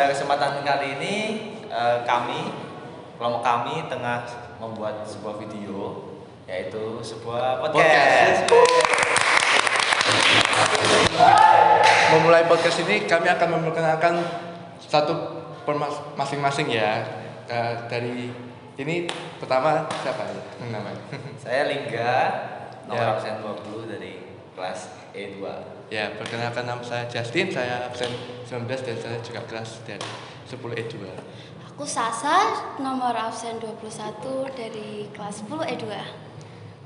Kesempatan kali ini kelompok kami tengah membuat sebuah video, yaitu sebuah podcast. Memulai podcast ini kami akan memperkenalkan satu masing-masing ya. Dari ini pertama siapa ya namanya? Saya Lingga, nomor Ya. absen 20 dari kelas E2. Ya, perkenalkan nama saya Justin, saya absen 19 dan saya juga kelas dari 10 E2. Aku Sasa, nomor absen 21 dari kelas 10 E2.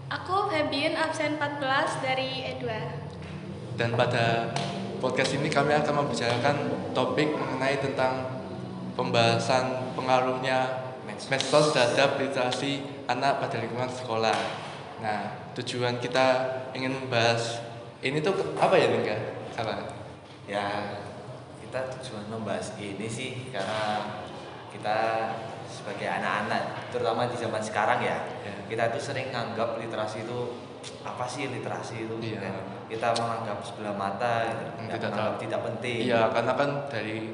Aku Febian, absen 14 dari E2. Dan pada podcast ini kami akan membicarakan topik mengenai tentang pembahasan pengaruhnya medsos terhadap literasi anak pada lingkungan sekolah. Nah, tujuan kita ingin membahas ini tuh apa ya, Lingga? Apa? Ya, kita tujuan membahas ini sih karena kita sebagai anak-anak, terutama di zaman sekarang ya, kita tuh sering nganggap literasi itu apa sih literasi itu? Iya. Kan? Kita menganggap sebelah mata, gitu. Tidak penting. Iya, karena kan dari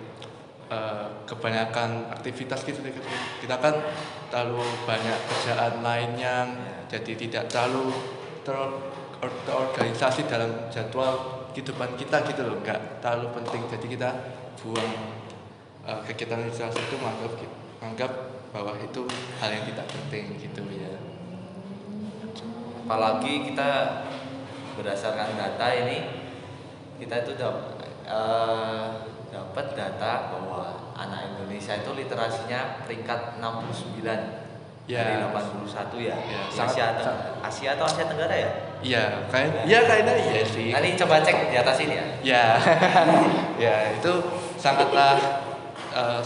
kebanyakan aktivitas kita kan terlalu banyak kerjaan lainnya, jadi tidak terlalu terorganisasi dalam jadwal kehidupan kita gitu loh, nggak terlalu penting. Jadi kita buang kegiatan literasi itu menganggap bahwa itu hal yang tidak penting gitu ya. Apalagi kita berdasarkan data ini, kita itu dapat data bahwa anak Indonesia itu literasinya peringkat 69 dari 81 ya. Ya, Di Asia atau Asia Tenggara ya? Iya, kayaknya iya sih. Nanti coba cek di atas ini ya. Ya, ya itu sangatlah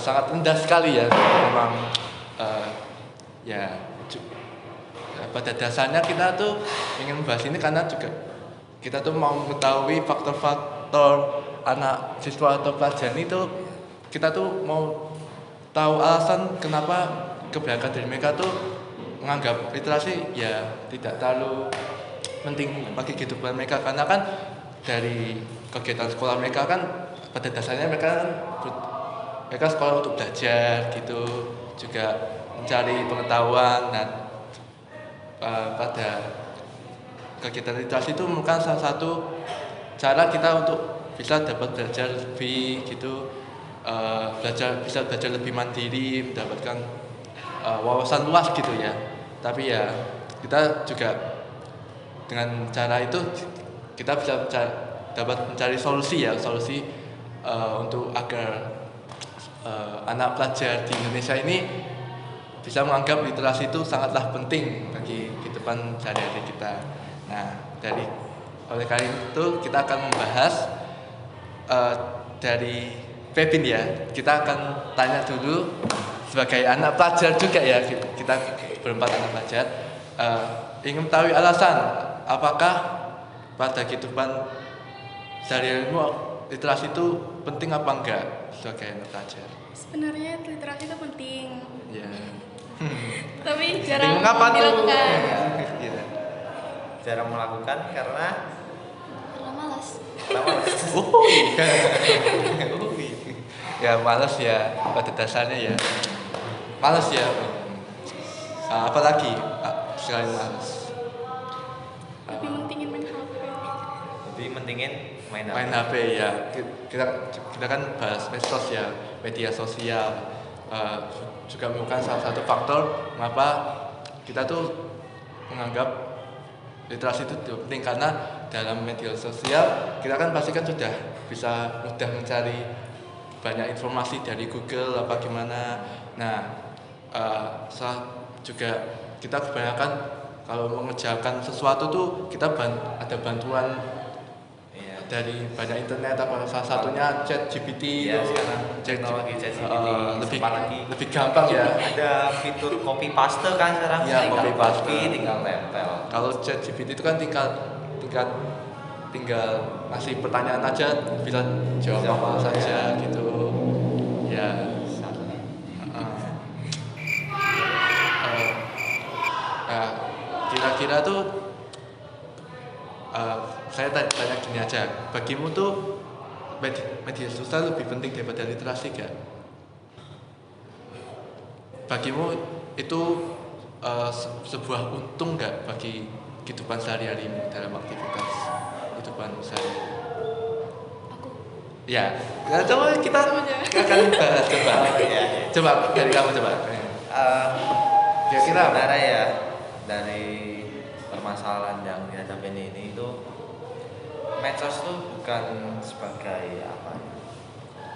sangat rendah sekali ya. Memang pada dasarnya kita tuh ingin membahas ini karena juga kita tuh mau mengetahui faktor-faktor anak siswa atau pelajar itu. Kita tuh mau tahu alasan kenapa kebanyakan dari mereka tuh menganggap literasi ya tidak terlalu penting bagi kehidupan mereka, karena kan dari kegiatan sekolah mereka kan pada dasarnya mereka sekolah untuk belajar gitu, juga mencari pengetahuan. Dan pada kegiatan literasi itu merupakan salah satu cara kita untuk bisa dapat belajar lebih gitu, bisa belajar lebih mandiri, mendapatkan wawasan luas gitu ya. Tapi ya kita juga dengan cara itu kita bisa dapat mencari solusi untuk agar anak pelajar di Indonesia ini bisa menganggap literasi itu sangatlah penting bagi kehidupan sehari-hari kita. Nah, oleh karena itu kita akan membahas dari Pepin ya. Kita akan tanya dulu sebagai anak pelajar juga ya, kita berempat anak pelajar ingin mengetahui alasan apakah pada kehidupan sehari-harimu literasi itu penting apa enggak sebagai anak pelajar? Sebenarnya literasi itu penting, Ya. tapi jarang Mengapa tuh? dilakukan. Iya. Jarang melakukan karena malas. Ya malas ya, pada dasarnya ya malas ya. Apalagi selain malas, Lebih mentingin main HP. lebih mentingin main main HP ya. Kita kan bahas medsos ya, media sosial juga merupakan salah satu faktor mengapa kita tuh menganggap literasi itu penting, karena dalam media sosial kita kan pasti kan sudah bisa mudah mencari banyak informasi dari Google apa gimana. Nah, juga kita kebanyakan kalau mengerjakan sesuatu tuh kita ada bantuan dari banyak internet, apa salah satunya ChatGPT. Ya, sekarang teknologi ChatGPT lebih gampang ya. Ada fitur copy paste kan sekarang, Iya, tinggal copy paste. tinggal tempel. Kalau ChatGPT itu kan tinggal ngasih pertanyaan aja bisa jawab apa saja gitu ya. Kira-kira tuh saya tanya gini aja, bagimu tuh media sosial lebih penting daripada literasi gak? bagimu itu sebuah untung nggak bagi kehidupan sehari-harimu dalam aktivitas kehidupan sehari? Aku Ya, coba kita akan bahas coba dari kamu coba. Kira-kira apa? Sebenarnya ya dari permasalahan yang dihadapi ini itu medsos itu bukan sebagai apa?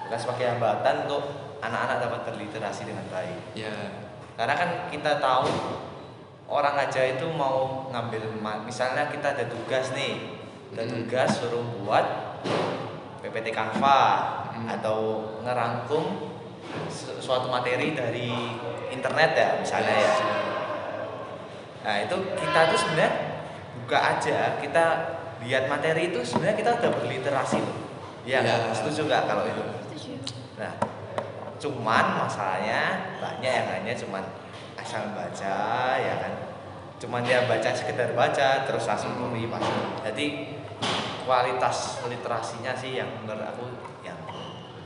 Bukan sebagai hambatan untuk anak-anak dapat berliterasi dengan baik. Ya, Karena kan kita tahu orang aja itu mau ngambil misalnya kita ada tugas nih, ada tugas suruh buat PPT Canva atau ngerangkum suatu materi dari internet ya misalnya ya. Nah itu kita tuh sebenarnya buka aja, kita lihat materi itu sebenarnya kita udah berliterasi loh. Iya nggak? Setuju nggak kalau itu? setuju. Nah, cuman masalahnya banyak yang hanya cuman asal baca ya kan. Cuman dia baca sekedar baca terus langsung copy paste. Jadi kualitas literasinya sih yang menurut aku yang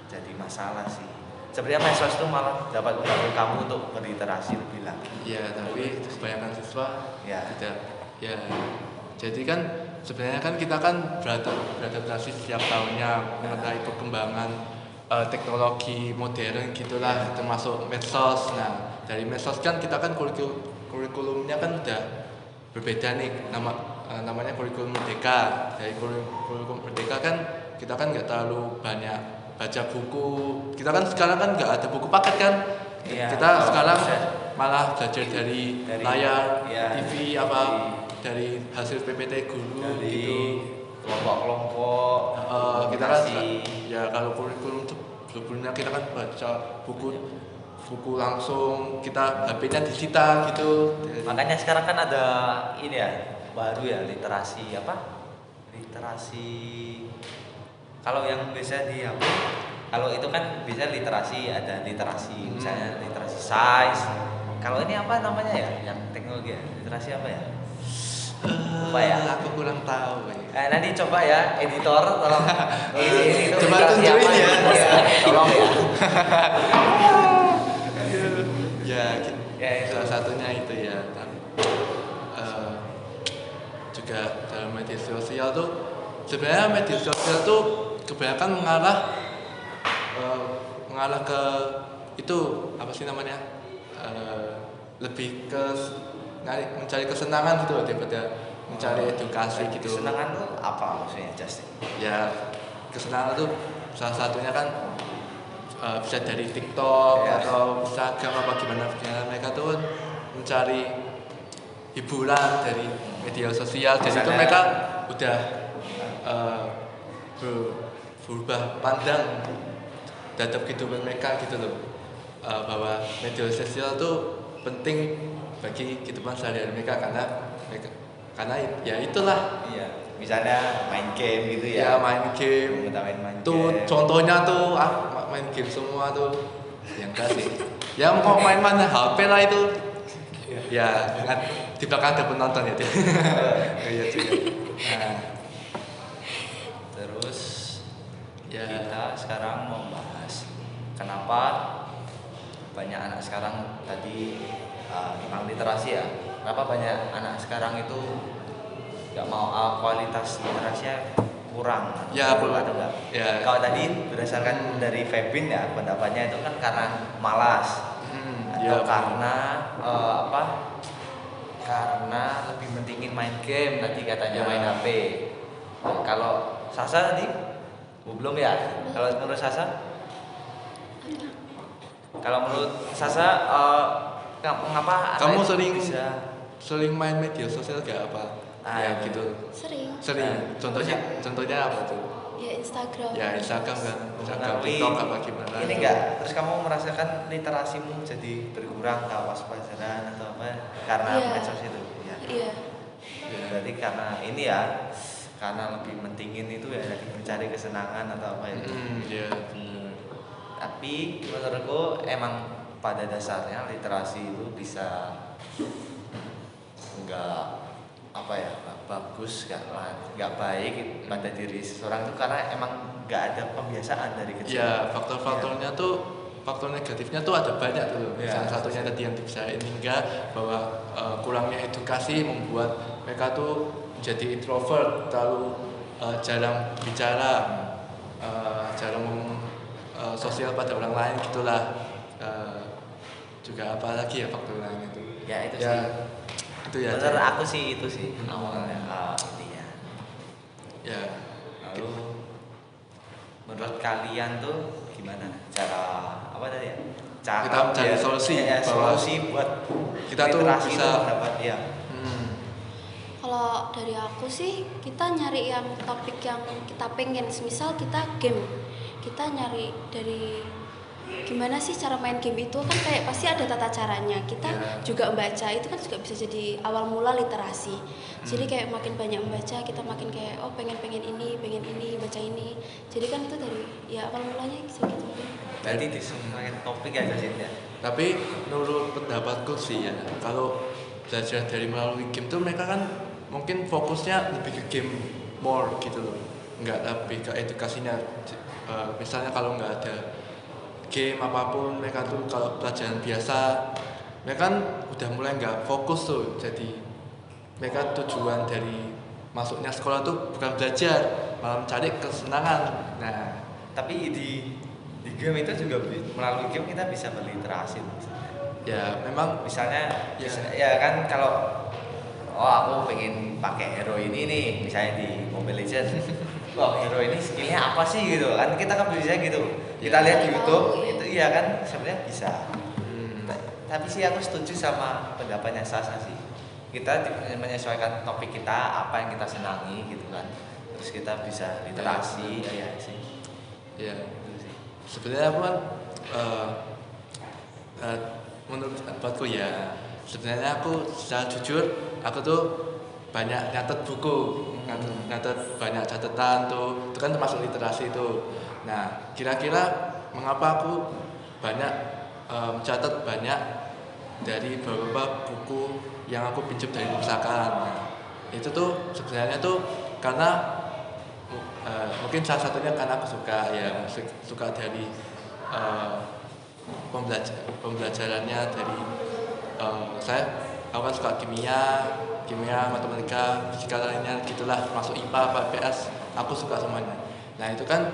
jadi masalah sih. Sebenarnya medsos itu malah dapat membantu kamu untuk berliterasi lebih lagi. ya, tapi kebanyakan siswa Ya. tidak. Ya, jadi kan sebenarnya kan kita kan beradaptasi setiap tahunnya mengenai perkembangan teknologi modern gitulah, termasuk medsos. Nah, dari medsos kan kita kan kurikulumnya kan udah berbeda nih, namanya kurikulum merdeka. Dari kurikulum merdeka kan kita kan nggak terlalu banyak baca buku. Kita kan sekarang kan nggak ada buku paket kan. Iya, Kita kalau sekarang bisa. malah belajar dari layar ya, TV apa dari hasil PPT guru dari gitu. kelompok-kelompok Kita kan komunikasi. ya kalau kurikulum sebelumnya kita kan baca buku langsung, kita HP-nya disita gitu. Makanya sekarang kan ada ini ya baru ya literasi apa? Literasi kalau yang biasa di HP, kalau itu kan bisa literasi ada literasi misalnya literasi size. Kalau ini apa namanya ya? Yang teknologi ya? Literasi apa ya? Apa ya? Aku kurang tahu. Nanti coba ya editor tolong ini Coba literasi tunjukin apa? ya. Iya, tolong ya. Ya, itu. salah satunya itu ya. Juga dalam media sosial tuh sebenarnya media sosial tuh kebanyakan mengarah ke itu apa sih namanya, lebih ke mencari kesenangan gitu daripada mencari edukasi gitu. Kesenangan tuh apa maksudnya Justin? Ya, kesenangan tuh salah satunya kan bisa dari TikTok atau Instagram apa gimana mereka tuh mencari hiburan dari media sosial. Jadi itu mereka udah berubah pandang terhadap kehidupan mereka gitu loh, bahwa media sosial tuh penting bagi kehidupan sehari-hari mereka karena ya itulah. Iya, misalnya main game gitu Ya ya. main game. Kita main Tuh game. contohnya tuh main game semua tuh yang kasih. Ya mau main mana HP lah itu. Ya di belakang ada penonton ya. Iya juga. Nah, Terus ya kita sekarang mau bahas kenapa banyak anak sekarang tadi tentang literasi ya. Kenapa banyak anak sekarang itu nggak mau kualitas literasinya kurang? Ya, atau enggak? ya. Kalau tadi berdasarkan dari Febin ya pendapatnya itu kan karena malas atau ya, karena apa? Karena lebih mentingin main game tadi katanya Ya. main HP. Nah, kalau Sasa tadi belum ya? Kalau menurut Sasa? Kalau menurut Sasa mengapa Kamu anak itu sering bisa sering main media sosial gak apa? Ya iya. gitu. Sering. Sering. Contohnya apa tuh? Ya Instagram. Ya Instagram kan, Instagram, Tapi TikTok apa gimana? ini enggak, terus kamu merasakan literasimu jadi berkurang kawas pelajaran atau apa karena Iya. medsos itu? Ya. Iya. Ya. Berarti karena ini ya, karena lebih mentingin itu ya lagi mencari kesenangan atau apa itu. Ya benar. Tapi menurutku emang pada dasarnya literasi itu bisa enggak apa ya nggak bagus nggak baik pada diri seseorang itu karena emang nggak ada pembiasaan dari kecil. Ya faktor-faktornya tuh faktor negatifnya tuh ada banyak tuh. Ya. Salah satunya tadi yang dibicarain hingga bahwa kurangnya edukasi membuat mereka tuh menjadi introvert, terlalu jarang bicara, jarang sosial pada orang lain gitulah. Juga apa lagi ya faktor lain itu? Ya itu Ya, sih. itu ya. Menurut aku sih itu sih awalnya. Intinya. Ya. Lalu menurut kalian tuh gimana cara apa tadi ya? Cara Kita mencari solusi bahwa solusi buat kita tuh literasi bisa itu dapat ya. Kalau dari aku sih kita nyari yang topik yang kita pengen. Misal kita game, kita nyari dari gimana sih cara main game itu kan kayak pasti ada tata caranya. Kita juga membaca itu kan juga bisa jadi awal mula literasi. Jadi kayak makin banyak membaca kita makin kayak pengen ini baca ini. Jadi kan itu dari ya awal mulanya segitu. Berarti disesuaikan topik aja sih ya. Tapi menurut pendapatku sih ya, kalau belajar dari melalui game tuh mereka kan mungkin fokusnya lebih ke game more gitu loh, nggak lebih ke edukasinya. Misalnya kalau nggak ada game apapun, mereka tuh kalau pelajaran biasa, mereka kan udah mulai nggak fokus tuh. Jadi mereka tujuan dari masuknya sekolah tuh bukan belajar, malah mencari kesenangan. Nah, tapi di game itu juga melalui game kita bisa berliterasi misalnya. Ya memang Misalnya Ya. ya kan kalau aku pengen pakai hero ini nih misalnya di Mobile Legends. Hero ini skillnya apa sih gitu kan kita kan bisa gitu. Kita lihat di YouTube itu iya kan sebenarnya bisa. Tapi sih aku setuju sama pendapatnya Sasa sih. Kita menyesuaikan topik kita apa yang kita senangi gitu kan. Terus kita bisa literasi ya sih. ya Gitu sih. sebenarnya aku kan menurut pendapatku ya, sebenarnya aku secara jujur aku tuh banyak nyatet buku, nyatet banyak catatan tuh, itu kan termasuk literasi tuh. Nah kira-kira mengapa aku banyak mencatat banyak dari beberapa buku yang aku pinjam dari perpustakaan. Nah, itu tuh sebenarnya tuh karena mungkin salah satunya karena aku suka dari pembelajarannya dari aku kan suka kimia, matematika, fisika lainnya gitulah, termasuk IPA, PS, aku suka semuanya. Nah itu kan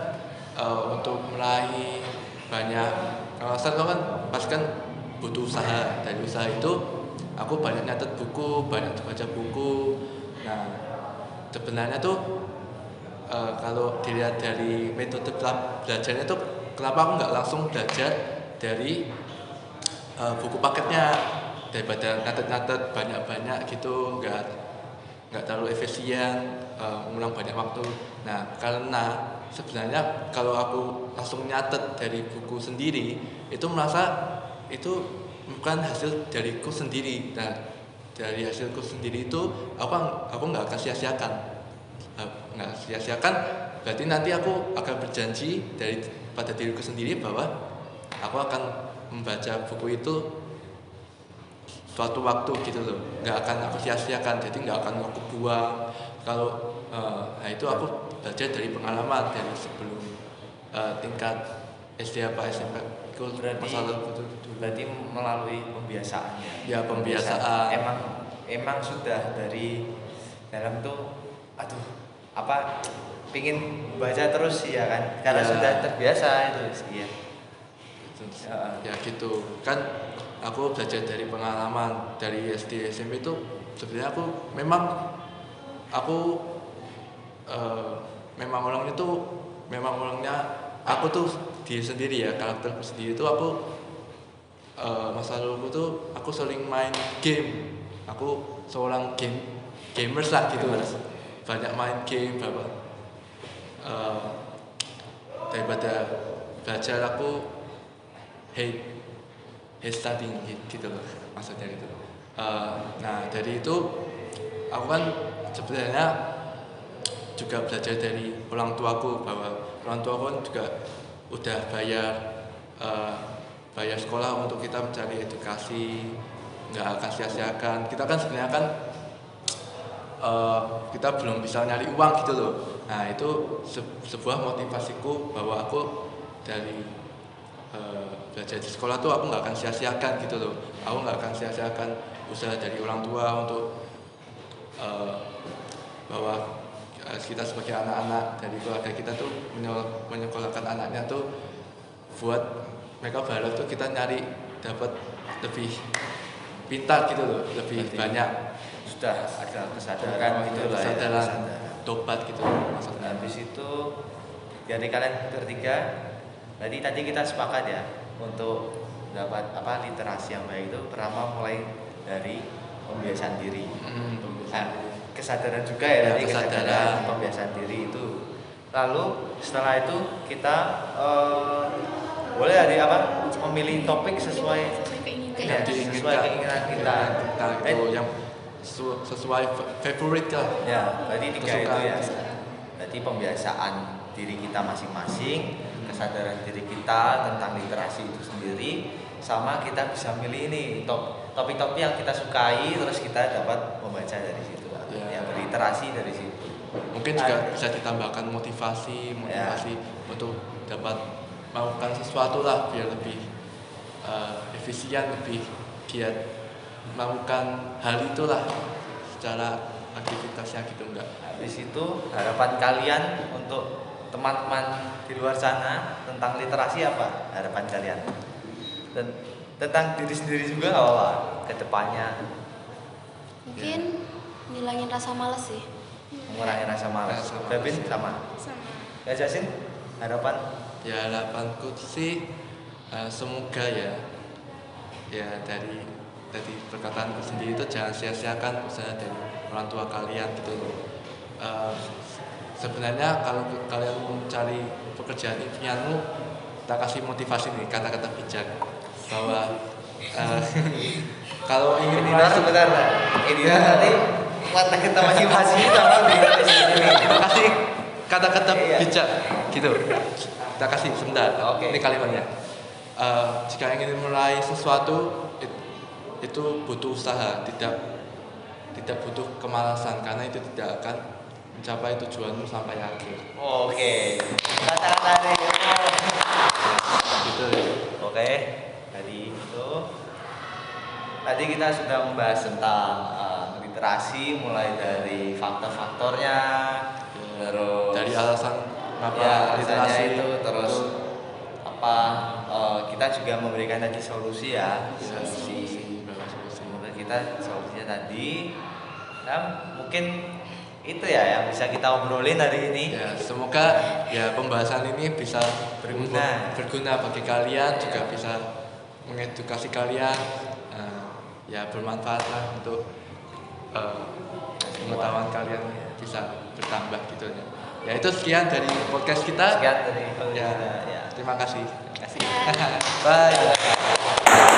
untuk meraih banyak saya kan pasti kan butuh usaha. Dari usaha itu aku banyak nyatet buku, banyak baca buku. Nah sebenarnya tuh kalau dilihat dari metode belajarnya tuh kenapa aku nggak langsung belajar dari buku paketnya, daripada nyatet-nyatet banyak-banyak gitu, nggak terlalu efisien, mengulang banyak waktu. Nah karena sebenarnya kalau aku langsung nyatet dari buku sendiri itu merasa itu bukan hasil dariku sendiri. Nah dari hasilku sendiri itu aku nggak akan sia-siakan, berarti nanti aku akan berjanji pada diriku sendiri bahwa aku akan membaca buku itu suatu waktu gitu loh, nggak akan aku sia-siakan, jadi nggak akan aku buang. Kalau nah itu aku belajar dari pengalaman dari sebelum tingkat SD apa SMP itu masalah itu. Berarti melalui pembiasaannya. Ya pembiasaan. Emang sudah dari dalam tuh pingin baca terus ya kan karena sudah terbiasa itu sih ya. Ya gitu kan, aku belajar dari pengalaman dari SD SMP itu sebenarnya orangnya aku tuh diri sendiri ya, karakterku sendiri itu aku masa laluku tuh aku sering main game, aku seorang gamers lah gitu, banyak main game daripada belajar aku hate studying gitu loh maksudnya gitu. Nah dari itu aku kan sebenarnya juga belajar dari orang tuaku, bahwa orang tuaku kan juga udah bayar sekolah untuk kita mencari edukasi, nggak akan sia-siakan. Kita kan sebenarnya kan kita belum bisa nyari uang gitu loh. Nah itu sebuah motivasiku bahwa aku dari belajar di sekolah tuh aku nggak akan sia-siakan gitu loh. Aku nggak akan sia-siakan usaha dari orang tua untuk bahwa kita sebagai anak-anak dari keluarga kita tuh menyekolahkan anaknya tuh buat mereka berharap tuh kita nyari dapat lebih pintar gitu loh, lebih banyak sudah ada kesadaran gitu lah ya, kesadaran tobat gitu maksudnya. Habis itu dari kalian bertiga tadi kita sepakat ya untuk dapat literasi yang baik itu pertama mulai dari pembiasaan diri. Kesadaran juga ya, tadi kesadaran pembiasaan diri itu. Lalu setelah itu kita boleh memilih topik sesuai yang keinginan kita. Itu yang sesuai favorit lah. Ya, berarti tiga itu ya. Kesukaan. Berarti pembiasaan diri kita masing-masing, kesadaran diri kita tentang literasi itu sendiri, sama kita bisa milih ini topik-topik yang kita sukai, terus kita dapat membaca dari situ, ya berliterasi dari situ. Mungkin juga bisa ditambahkan motivasi untuk dapat melakukan sesuatu lah biar lebih efisien, lebih giat melakukan hal itulah secara aktivitasnya gitu enggak. Habis itu harapan kalian untuk teman-teman di luar sana tentang literasi apa harapan kalian? Dan tentang diri sendiri juga nggak apa-apa ke depannya. Mungkin ngilangin rasa malas sih. Mengurangi rasa malas. Babin sama. Ya Jasin, harapan? Ya harapanku sih semoga ya dari perkataanku sendiri itu jangan sia-siakan usaha dari orang tua kalian gitu loh. Sebenarnya kalau kalian mencari pekerjaan impianmu, kita kasih motivasi nih kata-kata bijak bahwa kalau ingin sebentar ini nanti kata-kata motivasi sama kita kasih kata-kata bijak gitu. Kita kasih sebentar. Ini kalimatnya. Jika ingin meraih sesuatu itu butuh usaha, tidak butuh kemalasan karena itu tidak akan mencapai tujuanmu sampai akhir. Oke. Kata-kata dari Gitu. Oke. Tadi kita sudah membahas tentang literasi mulai dari faktor-faktornya, terus dari alasan kenapa literasi itu terus kita juga memberikan tadi solusi ya, solusi. Semoga kita solusinya tadi, mungkin itu ya yang bisa kita obrolin hari ini. Ya, semoga ya pembahasan ini bisa berguna bagi kalian, juga bisa mengedukasi kalian, ya bermanfaat lah untuk pengetahuan kalian bisa bertambah gitu ya. Ya itu sekian dari podcast kita. Sekian dari ya. Terima kasih. Terima kasih. Bye.